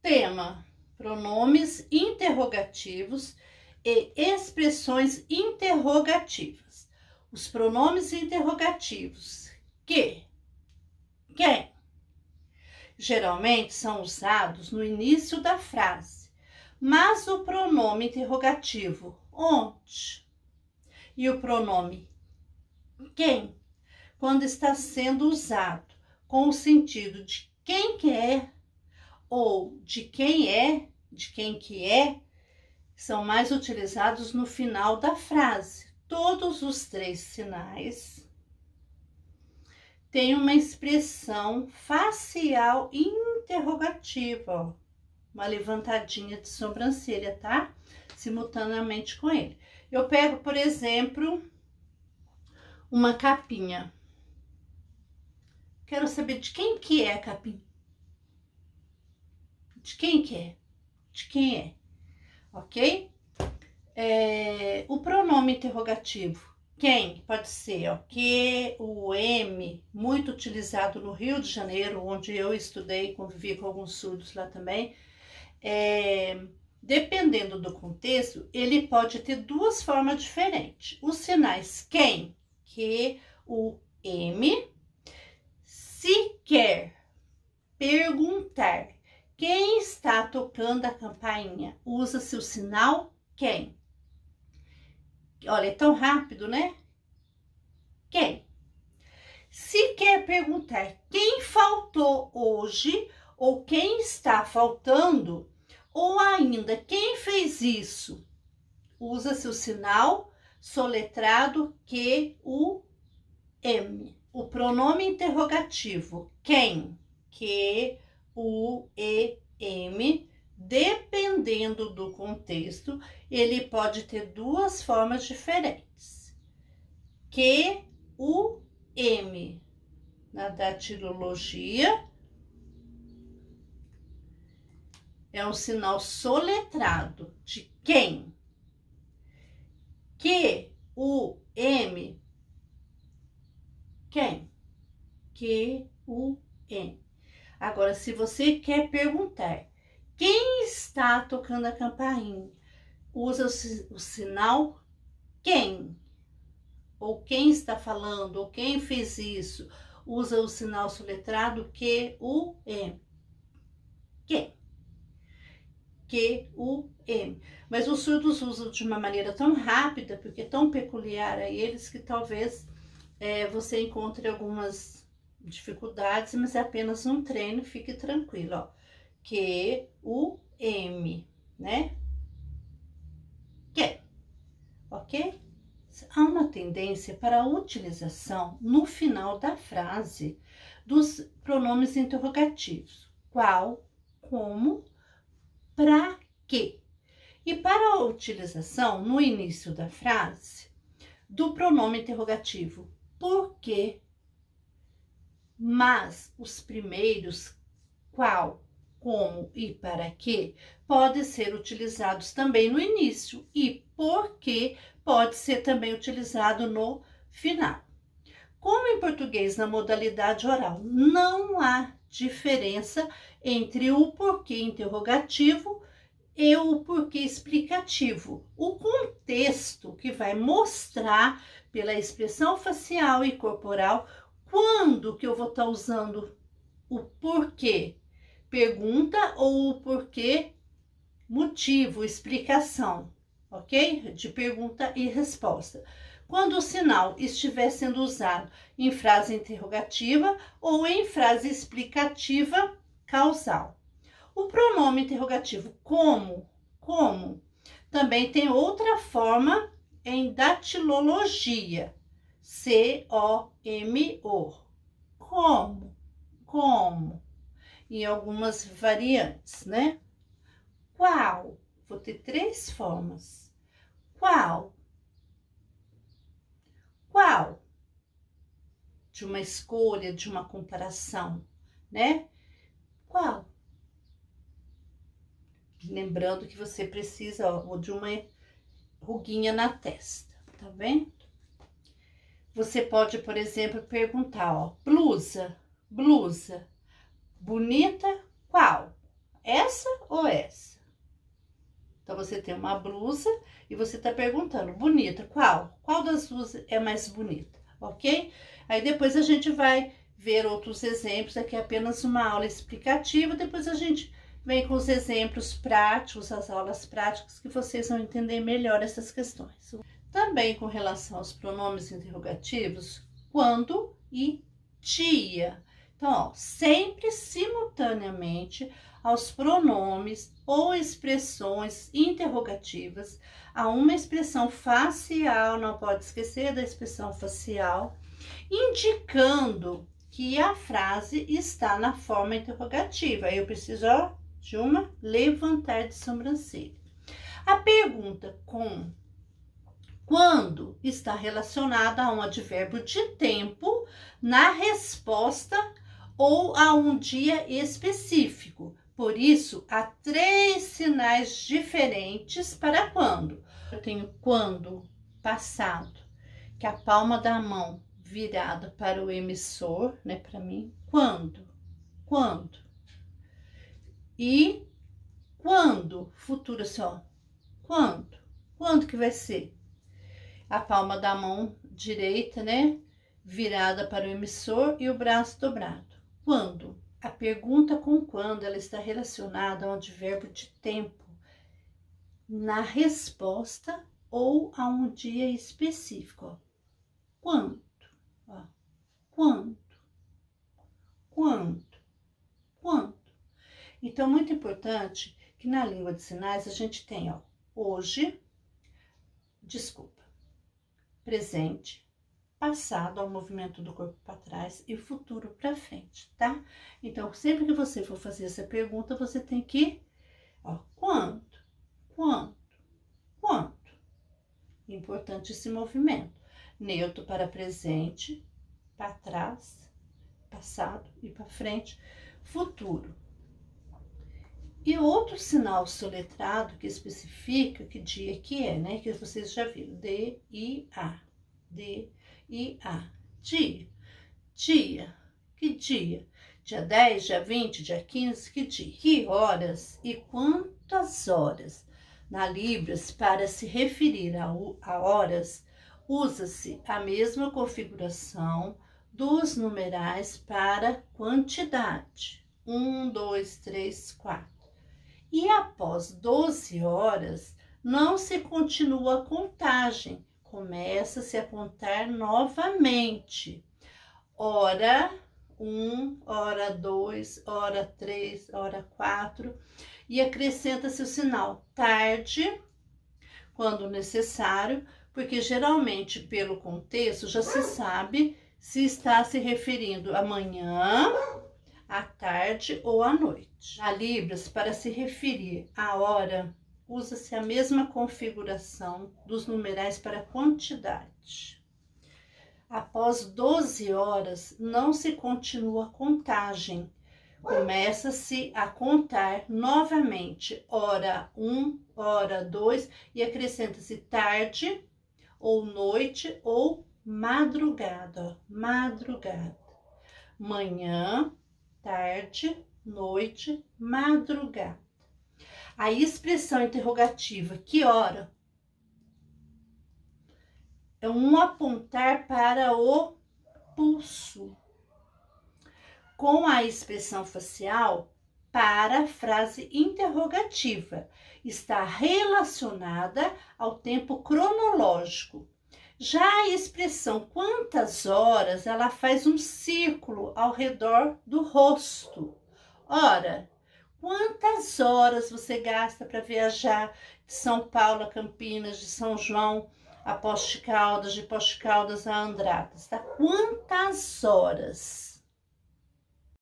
Tema: pronomes interrogativos e expressões interrogativas. Os pronomes interrogativos que, quem, geralmente são usados no início da frase, mas o pronome interrogativo onde e o pronome quem, quando está sendo usado com o sentido de quem quer ou de quem que é, são mais utilizados no final da frase. Todos os três sinais têm uma expressão facial interrogativa, ó, uma levantadinha de sobrancelha, tá? Simultaneamente com ele. Eu pego, por exemplo, uma capinha. Quero saber de quem que é a capinha. De quem que é? De quem é? Ok? O pronome interrogativo, quem, pode ser o que, o M, muito utilizado no Rio de Janeiro, onde eu estudei, convivi com alguns surdos lá também. Dependendo do contexto, ele pode ter duas formas diferentes. Os sinais quem, que, o M, se quer perguntar quem está tocando a campainha, usa-se o sinal quem. Olha, é tão rápido, né? Quem? Se quer perguntar quem faltou hoje, ou quem está faltando, ou ainda quem fez isso, usa-se o sinal soletrado QUM. O pronome interrogativo quem, QUEM, dependendo do contexto, ele pode ter duas formas diferentes. QUM, na datilologia, é um sinal soletrado de quem. QUM, quem? QUM. Agora, se você quer perguntar quem está tocando a campainha, usa o sinal quem. Ou quem está falando, ou quem fez isso, usa o sinal soletrado QUM. Quem? QUM. Mas os surdos usam de uma maneira tão rápida, porque é tão peculiar a eles, que talvez você encontre algumas dificuldades, mas é apenas um treino, fique tranquilo, ó. QUM, né? Quem? Ok? Há uma tendência para a utilização no final da frase dos pronomes interrogativos. Qual, como, para quê? E para a utilização no início da frase do pronome interrogativo por quê, mas os primeiros qual, como e para quê podem ser utilizados também no início e por quê pode ser também utilizado no final. Como em português na modalidade oral não há diferença entre o porquê interrogativo e o porquê explicativo. O contexto que vai mostrar pela expressão facial e corporal quando que eu vou estar usando o porquê pergunta ou o porquê motivo, explicação, ok? De pergunta e resposta. Quando o sinal estiver sendo usado em frase interrogativa ou em frase explicativa causal. O pronome interrogativo como, também tem outra forma em datilologia. COMO. Como. Em algumas variantes, né? Qual? Vou ter três formas. Qual? Qual? De uma escolha, de uma comparação, né? Qual? Lembrando que você precisa, ó, de uma ruguinha na testa, tá vendo? Você pode, por exemplo, perguntar, ó, blusa, bonita, qual? essa ou essa? Então, você tem uma blusa e você tá perguntando, bonita, qual? Qual das duas é mais bonita, ok? Aí, depois a gente vai ver outros exemplos, aqui é apenas uma aula explicativa, depois a gente vem com os exemplos práticos, as aulas práticas, que vocês vão entender melhor essas questões. Também com relação aos pronomes interrogativos, quando e dia. Então, ó, sempre simultaneamente aos pronomes ou expressões interrogativas, há uma expressão facial, não pode esquecer da expressão facial, indicando que a frase está na forma interrogativa. Aí eu preciso, ó, de uma levantar de sobrancelha. A pergunta com quando está relacionada a um advérbio de tempo na resposta ou a um dia específico. Por isso, há 3 sinais diferentes para quando. Eu tenho quando passado, que é a palma da mão virada para o emissor, né, para mim. Quando. E quando, futuro só. Quando que vai ser? A palma da mão direita, né, virada para o emissor e o braço dobrado. Quando? A pergunta com quando, ela está relacionada a um advérbio de tempo na resposta ou a um dia específico. Ó. Quando? Ó. Quando? Então, muito importante que na língua de sinais a gente tem, ó, hoje, presente, passado, ao movimento do corpo para trás e futuro para frente, tá? Então, sempre que você for fazer essa pergunta, você tem que, ó, quando? Importante esse movimento. Neutro para presente, para trás, passado e para frente, futuro. E outro sinal soletrado que especifica que dia que é, né? Que vocês já viram. D-I-A. D-I-A. Dia. Que dia? Dia 10, dia 20, dia 15, que dia? Que horas e quantas horas? Na Libras, para se referir a horas, usa-se a mesma configuração dos numerais para quantidade. 1, 2, 3, 4. E após 12 horas, não se continua a contagem, começa-se a contar novamente. Hora 1, hora 2, hora 3, hora 4, e acrescenta-se o sinal tarde, quando necessário, porque geralmente, pelo contexto, já se sabe se está se referindo à manhã, à tarde ou à noite. Na Libras, para se referir à hora, usa-se a mesma configuração dos numerais para quantidade. Após 12 horas, não se continua a contagem. Começa-se a contar novamente, hora 1, hora 2, e acrescenta-se tarde, ou noite, ou madrugada. Madrugada. Manhã, tarde, noite, madrugada. A expressão interrogativa, que hora? É um apontar para o pulso. Com a expressão facial, para a frase interrogativa, está relacionada ao tempo cronológico. Já a expressão quantas horas, ela faz um círculo ao redor do rosto. Ora, quantas horas você gasta para viajar de São Paulo a Campinas, de São João a Poços de Caldas, de Poços de Caldas a Andradas, tá? Quantas horas?